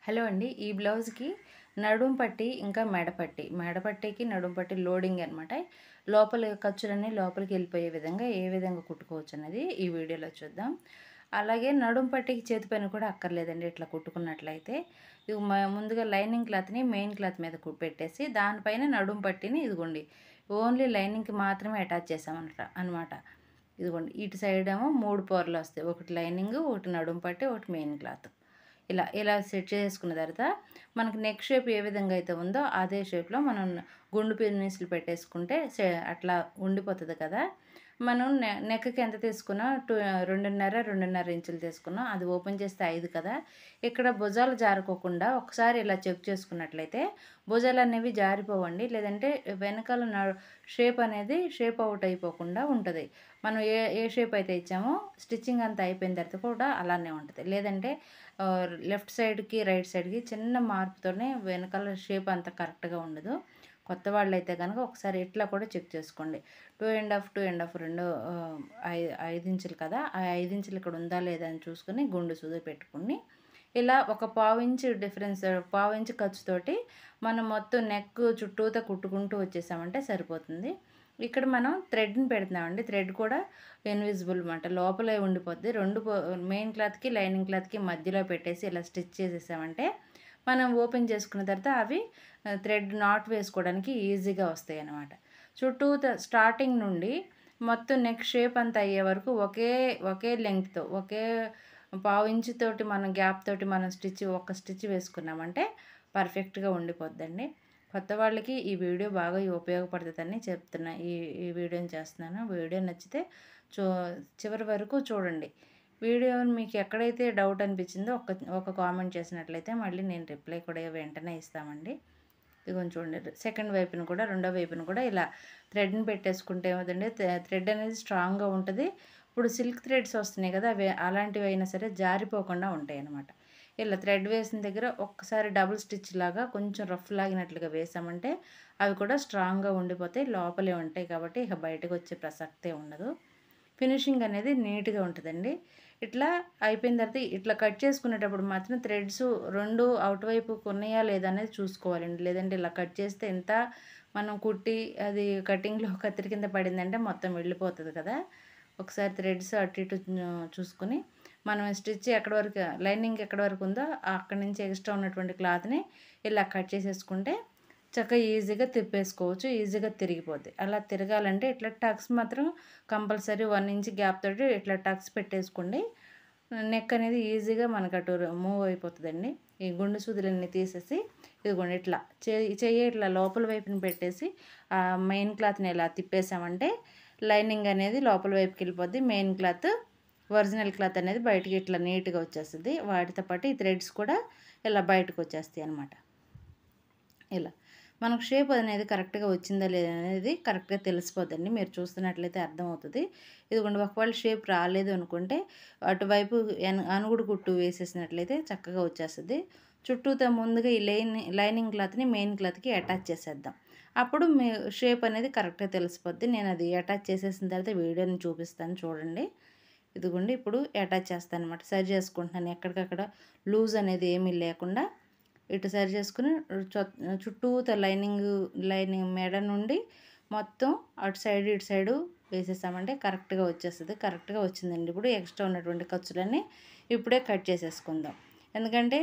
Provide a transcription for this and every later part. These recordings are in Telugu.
హలో అండి. ఈ బ్లౌజ్‌కి నడుం పట్టి ఇంకా మెడ పట్టికి నడుం పట్టి లోడింగ్ అనమాట. లోపల ఖర్చులన్నీ లోపలికి వెళ్ళిపోయే విధంగా ఏ విధంగా కుట్టుకోవచ్చు అన్నది ఈ వీడియోలో చూద్దాం. అలాగే నడుం పట్టికి చేతి పని కూడా అక్కర్లేదండి. ఇట్లా కుట్టుకున్నట్లయితే ఇవి ముందుగా లైనింగ్ క్లాత్‌ని మెయిన్ క్లాత్ మీద పెట్టేసి దానిపైన నడుం పట్టిని ఇదిగోండి ఓన్లీ లైనింగ్‌కి మాత్రమే అటాచ్ చేసామనమాట. ఇదిగోండి ఇటు సైడ్ ఏమో 3 పొరలు వస్తాయి. ఒకటి లైనింగ్, ఒకటి నడుం పట్టి, ఒకటి మెయిన్ క్లాత్. ఇలా సెట్ చేసుకున్న తర్వాత మనకి నెక్ షేప్ ఏ విధంగా అయితే ఉందో అదే షేప్‌లో మనం గుండు పిన్నిస్‌లు పెట్టేసుకుంటే అట్లా ఉండిపోతది కదా! మనం నెక్‌కి ఎంత తీసుకున్నా 2.5 ఇంచులు తీసుకున్నాం. అది ఓపెన్ చేస్తే 5 కదా! ఇక్కడ భుజాలు జారుకోకుండా ఒకసారి ఇలా చెక్ చేసుకున్నట్లయితే భుజాలనేవి జారిపోవండి. లేదంటే వెనకాల షేప్ అనేది షేప్ అవుట్ అయిపోకుండా ఉంటది. మనం ఏ ఏ షేప్ అయితే ఇచ్చామో స్టిచ్చింగ్ అంతా అయిపోయిన తర్వాత కూడా అలానే ఉంటది. లేదంటే లెఫ్ట్ సైడ్‌కి, రైట్ సైడ్‌కి చిన్న మార్పుతోనే వెనకాల షేప్ అంత కరెక్ట్‌గా ఉండదు. కొత్త వాళ్ళైతే గనక ఒకసారి ఇట్లా కూడా చెక్ చేసుకోండి. 2 రెండు 5 ఇంచులు కదా! ఆ 5 ఇంచులు ఇక్కడ ఉందా లేదా అని చూసుకొని గుండు సూది పెట్టుకొని ఇలా ఒక పావించు డిఫరెన్స్ పావించు ఖర్చుతోటి మనం మొత్తం నెక్ చుట్టూతా కుట్టుకుంటూ వచ్చేసామంటే సరిపోతుంది. ఇక్కడ మనం థ్రెడ్‌ని పెడుతున్నామండి. థ్రెడ్ కూడా ఇన్విజిబుల్ మాట. లోపలే ఉండిపోద్ది. మెయిన్ క్లాత్‌కి, లైనింగ్ క్లాత్‌కి మధ్యలో పెట్టేసి ఇలా స్టిచ్ చేసేసామంటే మనం ఓపెన్ చేసుకున్న తర్వాత అవి థ్రెడ్ నాట్ వేసుకోవడానికి ఈజీగా వస్తాయన్నమాట. చుట్టూతా స్టార్టింగ్ నుండి మొత్తం నెక్ షేప్ అంతా అయ్యే వరకు ఒకే లెంగ్త్‌తో పావించుతోటి మనం గ్యాప్ తోటి మనం ఒక స్టిచ్ వేసుకున్నామంటే పర్ఫెక్ట్‌గా ఉండిపోద్దండి. కొత్త వాళ్ళకి ఈ వీడియో బాగా ఉపయోగపడుతుందని చెప్తున్నా. ఈ వీడియోని చేస్తున్నాను. వీడియో నచ్చితే చూ చివరి వరకు చూడండి. వీడియో మీకు ఎక్కడైతే డౌట్ అనిపించిందో ఒక కామెంట్ చేసినట్లయితే మళ్ళీ నేను రిప్లై కూడా వెంటనే ఇస్తామండి. ఇదిగోండి చూడండి. సెకండ్ వైపున కూడా రెండో వైపున కూడా ఇలా థ్రెడ్‌ని పెట్టేసుకుంటే ఏమవుతుందంటే థ్రెడ్ అనేది స్ట్రాంగ్‌గా ఉంటది. ఇప్పుడు సిల్క్ థ్రెడ్స్ వస్తున్నాయి కదా! అవి అలాంటివైనా సరే జారిపోకుండా ఉంటాయన్నమాట. ఇలా థ్రెడ్ వేసిన దగ్గర ఒక్కసారి డబుల్ స్టిచ్ లాగా కొంచెం రఫ్ లాగినట్లుగా వేసామంటే అవి కూడా స్ట్రాంగ్‌గా ఉండిపోతాయి. లోపలే ఉంటాయి కాబట్టి ఇక బయటకు వచ్చే ప్రసక్తే ఉండదు. ఫినిషింగ్ అనేది నీట్‌గా ఉంటదండి. ఇట్లా అయిపోయిన తర్వాత ఇట్లా కట్ చేసుకునేటప్పుడు మాత్రం థ్రెడ్స్ 2 అవుట్ వైపుకు ఉన్నాయా లేదా అనేది చూసుకోవాలండి. లేదంటే ఇలా కట్ చేస్తే మనం కుట్టి అది కటింగ్‌లో కత్తిరి కింద పడిందంటే మొత్తం వెళ్ళిపోతది కదా! ఒకసారి థ్రెడ్స్ అటు ఇటు చూసుకొని మనం స్టిచ్ ఎక్కడి వరకు లైనింగ్ ఎక్కడి వరకు ఉందో అక్కడి నుంచి ఎక్స్ట్రా ఉన్నటువంటి క్లాత్‌ని ఇలా కట్ చేసేసుకుంటే చక్కగా ఈజీగా తిప్పేసుకోవచ్చు. ఈజీగా తిరిగిపోద్ది. అలా తిరగాలంటే ఇట్లా టక్స్ మాత్రం కంపల్సరీ 1 ఇంచ్ గ్యాప్ తోటి ఇట్లా టక్స్ పెట్టేసుకోండి. నెక్ అనేది ఈజీగా మనకు అటు మూవ్ అయిపోతదండి. ఈ గుండు సూదులన్నీ తీసేసి ఇదిగోండి ఇట్లా చెయ్యి ఇట్లా లోపల వైపున పెట్టేసి మెయిన్ క్లాత్‌ని ఇలా తిప్పేసామంటే లైనింగ్ అనేది లోపల వైపుకెళ్ళిపోద్ది. మెయిన్ క్లాత్ ఒరిజినల్ క్లాత్ అనేది బయటికి ఇట్లా నీట్‌గా వచ్చేస్తది. వాటితో పాటు ఈ థ్రెడ్స్ కూడా ఇలా బయటకొచ్చేస్తాయి అన్నమాట. ఇలా మనకు షేప్ అనేది కరెక్ట్‌గా వచ్చిందా లేదా అనేది కరెక్ట్‌గా తెలిసిపోద్దండి. మీరు చూస్తున్నట్లయితే అర్థమవుతది. ఇదిగోండి ఒకవేళ షేప్ రాలేదు అనుకుంటే అటువైపు అనుగుడు కుట్టు వేసేసినట్లయితే చక్కగా వచ్చేస్తది. చుట్టూతా ముందుగా ఈ లైనింగ్ క్లాత్‌ని మెయిన్ క్లాత్‌కి అటాచ్ చేసేద్దాం. అప్పుడు షేప్ అనేది కరెక్ట్‌గా తెలిసిపోద్ది. నేను అది అటాచ్ చేసేసిన తర్వాత వీడియోని చూపిస్తాను చూడండి. ఇదిగోండి ఇప్పుడు అటాచ్ చేస్తానన్నమాట. సరి చేసుకుంటున్నాను. ఎక్కడికక్కడ లూజ్ అనేది ఏమీ లేకుండా ఇటు సరి చేసుకుని చుట్టూతా లైనింగ్ మెడ నుండి మొత్తం అటు సైడ్ ఇటు సైడు వేసేసామంటే కరెక్ట్‌గా వచ్చేస్తది. కరెక్ట్‌గా వచ్చిందండి. ఇప్పుడు ఎక్స్ట్రా ఉన్నటువంటి ఖర్చులన్నీ ఇప్పుడే కట్ చేసేసుకుందాం. ఎందుకంటే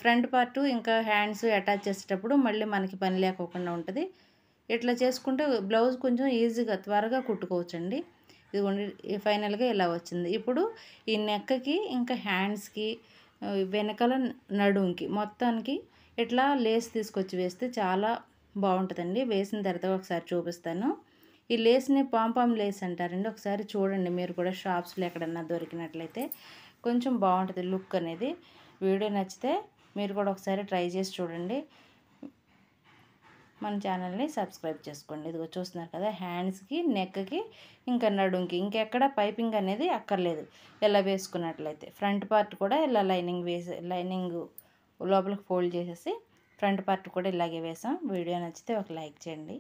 ఫ్రంట్ పార్టు ఇంకా హ్యాండ్స్ అటాచ్ చేసేటప్పుడు మళ్ళీ మనకి పని లేకోకుండా ఉంటది. ఇట్లా చేసుకుంటే బ్లౌజ్ కొంచెం ఈజీగా త్వరగా కుట్టుకోవచ్చండి. ఇదిగోండి ఫైనల్‌గా ఇలా వచ్చింది. ఇప్పుడు ఈ నెక్‌కి ఇంకా హ్యాండ్స్‌కి వెనకాల నడుముకి మొత్తానికి ఇట్లా లేస్ తీసుకొచ్చి వేస్తే చాలా బాగుంటుందండి. వేసిన తర్వాత ఒకసారి చూపిస్తాను. ఈ లేస్‌ని పాంపామ్ లేస్ అంటారండి. ఒకసారి చూడండి మీరు కూడా షాప్స్‌లో ఎక్కడన్నా దొరికినట్లయితే కొంచెం బాగుంటుంది లుక్ అనేది. వీడియో నచ్చితే మీరు కూడా ఒకసారి ట్రై చేసి చూడండి. మన ఛానల్ని సబ్స్క్రైబ్ చేసుకోండి. ఇదిగో చూస్తున్నారు కదా హ్యాండ్స్‌కి, నెక్‌కి ఇంకా నడుంకి ఇంకెక్కడ పైపింగ్ అనేది అక్కర్లేదు. ఇలా వేసుకున్నట్లయితే ఫ్రంట్ పార్ట్ కూడా ఇలా లైనింగ్ లోపలికి ఫోల్డ్ చేసేసి ఫ్రంట్ పార్ట్ కూడా ఇలాగే వేసాం. వీడియో నచ్చితే ఒక లైక్ చేయండి.